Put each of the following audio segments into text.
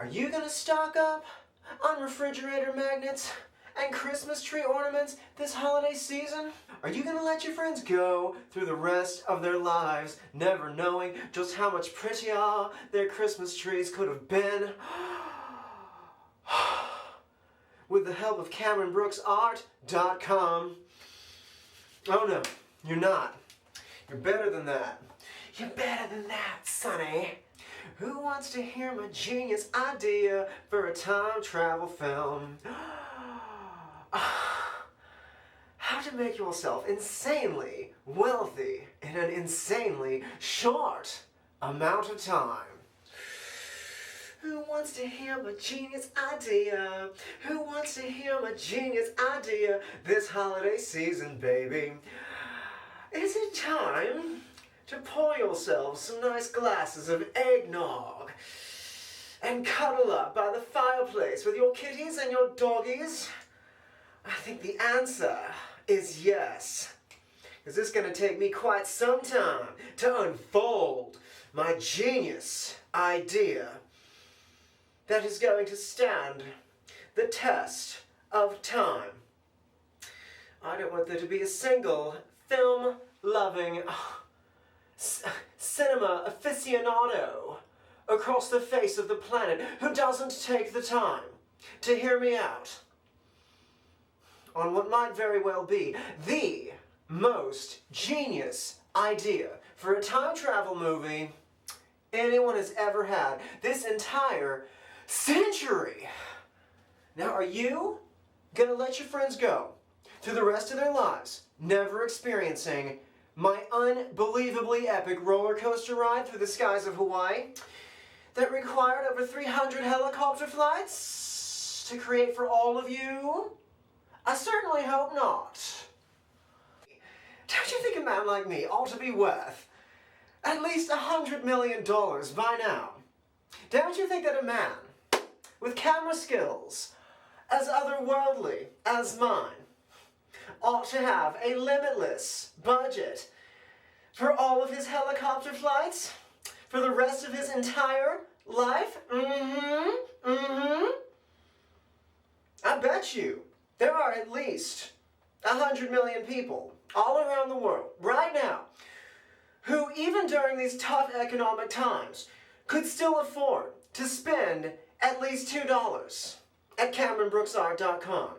Are you gonna stock up on refrigerator magnets and Christmas tree ornaments this holiday season? Are you gonna let your friends go through the rest of their lives never knowing just how much prettier their Christmas trees could have been? With the help of CameronBrooksArt.com. Oh no, you're not. You're better than that. You're better than that, Sonny. Who wants to hear my genius idea for a time travel film? How to make yourself insanely wealthy in an insanely short amount of time. Who wants to hear my genius idea? Who wants to hear my genius idea this holiday season, baby? Is it time to pour yourself some nice glasses of eggnog and cuddle up by the fireplace with your kitties and your doggies? I think the answer is yes. Because it's going to take me quite some time to unfold my genius idea that is going to stand the test of time. I don't want there to be a single film-loving cinema aficionado across the face of the planet who doesn't take the time to hear me out on what might very well be the most genius idea for a time travel movie anyone has ever had this entire century. Now, are you gonna let your friends go through the rest of their lives never experiencing my unbelievably epic roller coaster ride through the skies of Hawaii that required over 300 helicopter flights to create for all of you? I certainly hope not. Don't you think a man like me ought to be worth at least $100 million by now? Don't you think that a man with camera skills as otherworldly as mine ought to have a limitless budget for all of his helicopter flights for the rest of his entire life? I bet you there are at least 100 million people all around the world right now who, even during these tough economic times, could still afford to spend at least $2 at CameronBrooksArt.com.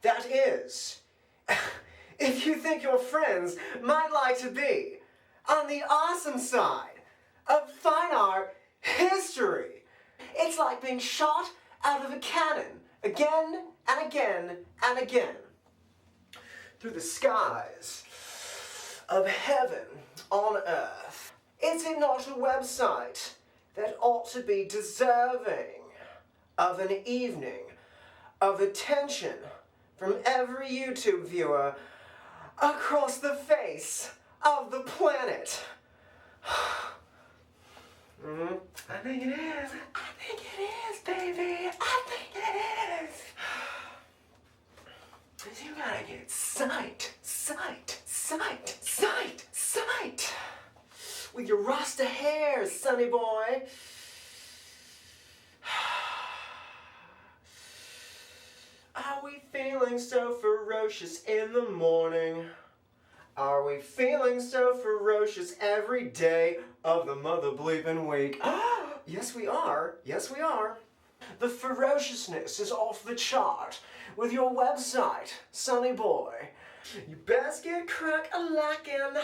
That is, if you think your friends might like to be on the awesome side of fine art history. It's like being shot out of a cannon again and again and again through the skies of heaven on earth. Is it not a website that ought to be deserving of an evening of attention from every YouTube viewer across the face of the planet? I think it is. I think it is, baby. I think it is. You gotta get sight with your Rasta hair, sonny boy. Are we feeling so ferocious in the morning? Are we feeling so ferocious every day of the mother bleeping week? Yes, we are. Yes, we are. The ferociousness is off the chart with your website, sonny boy. You best get crack-a-lackin'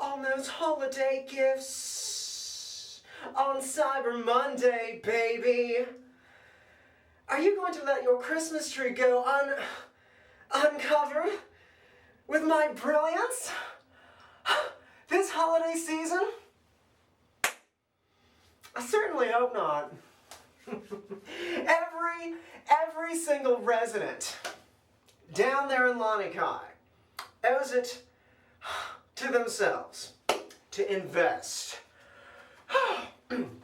on those holiday gifts on Cyber Monday, baby. Are you going to let your Christmas tree go uncovered with my brilliance this holiday season? I certainly hope not. Every single resident down there in Lanikai owes it to themselves to invest in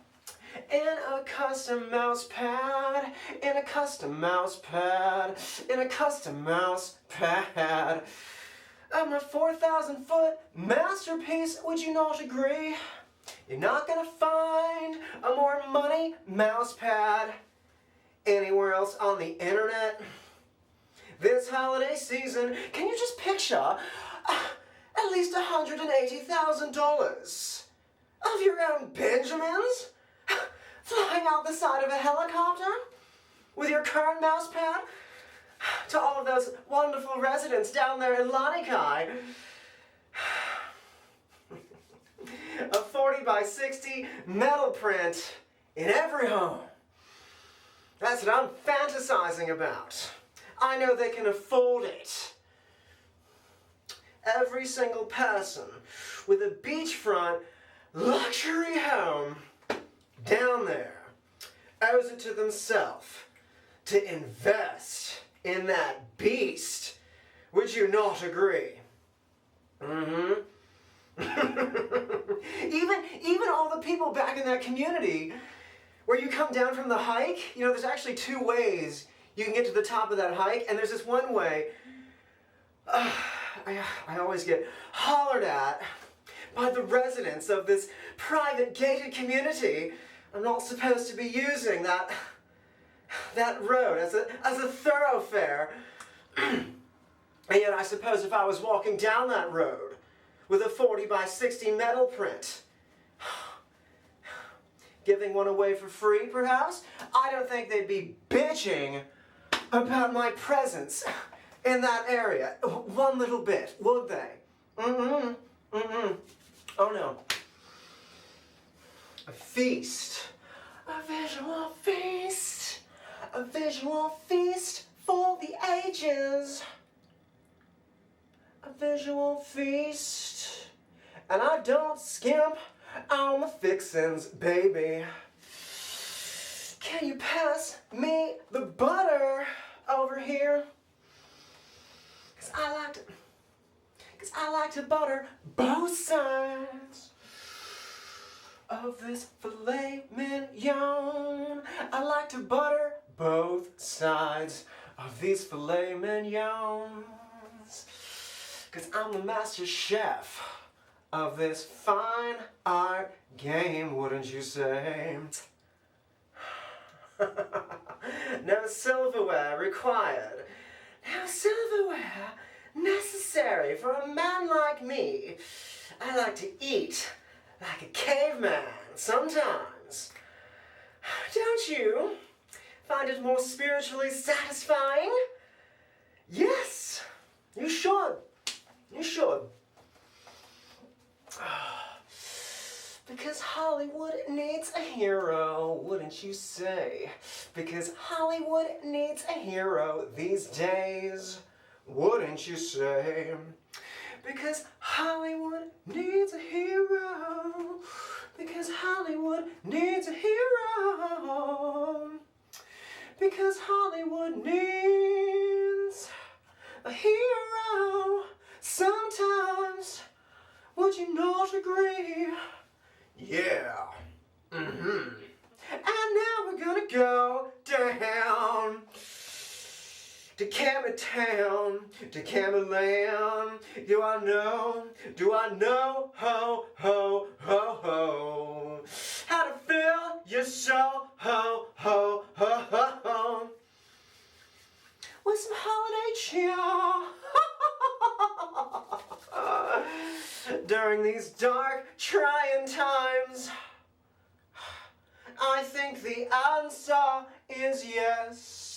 a custom mouse pad, in a custom mouse pad, in a custom mouse pad. My 4,000-foot masterpiece, would you not agree? You're not gonna find a more money mouse pad anywhere else on the internet? This holiday season, can you just picture at least $180,000 of your own Benjamins flying out the side of a helicopter with your current mouse pad to all of those wonderful residents down there in Lanikai? A 40 by 60 metal print in every home. That's what I'm fantasizing about. I know they can afford it. Every single person with a beachfront luxury home down there owes it to themselves to invest in that beast. Would you not agree? Mm-hmm. Even all the people back in that community where you come down from the hike, you know, there's actually two ways you can get to the top of that hike, and there's this one way. I always get hollered at by the residents of this private gated community. I'm not supposed to be using that road as a thoroughfare. And yet I suppose if I was walking down that road with a 40 by 60 metal print, giving one away for free perhaps, I don't think they'd be bitching about my presence in that area one little bit, would they? Oh no. A feast. A visual feast. A visual feast for the ages. A visual feast. And I don't skimp on the fixins, baby. Can you pass me the butter over here? Cause I like to butter both sides of this filet mignon. I like to butter both sides of these filet mignons. Cause I'm the master chef of this fine art game, wouldn't you say? No silverware required. No silverware necessary for a man like me. I like to eat like a caveman sometimes. Don't you find it more spiritually satisfying? Yes, you should. You should. Because Hollywood needs a hero, wouldn't you say? Because Hollywood needs a hero these days, wouldn't you say? Because Hollywood needs a hero. Because Hollywood needs a hero. Because Hollywood needs a hero. Sometimes, would you not agree? Yeah. And now we're gonna go down to Campbelltown, to Campbellland. Do I know, ho, ho, ho, ho, how to fill your soul, ho, ho, ho, ho, ho, with some holiday cheer. During these dark, trying times, I think the answer is yes.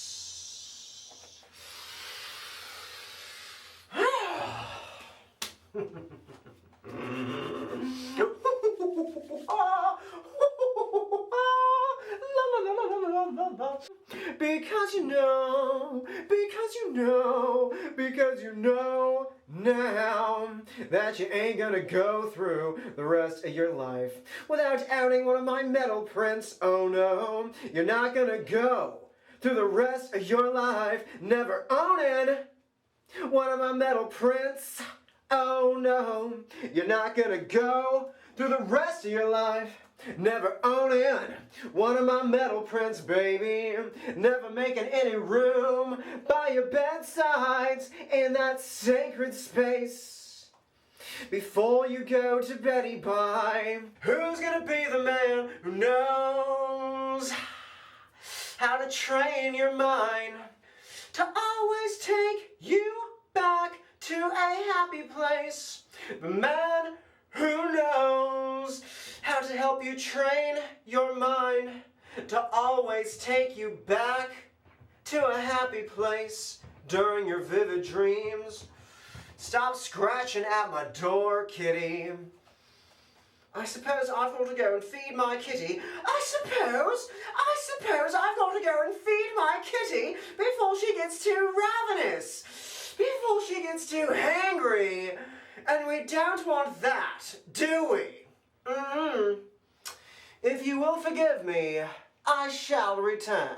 Because you know now that you ain't gonna go through the rest of your life without owning one of my metal prints. Oh no, you're not gonna go through the rest of your life never owning one of my metal prints. Oh no, you're not gonna go through the rest of your life never owning one of my metal prints, baby. Never making any room by your bedsides in that sacred space. Before you go to Betty Bye, who's gonna be the man who knows how to train your mind to always take you back to a happy place. The man who knows how to help you train your mind to always take you back to a happy place during your vivid dreams. Stop scratching at my door, kitty. I suppose I've got to go and feed my kitty. I suppose I've got to go and feed my kitty before she gets too ravenous, before she gets too hangry. And we don't want that, do we? If you will forgive me, I shall return.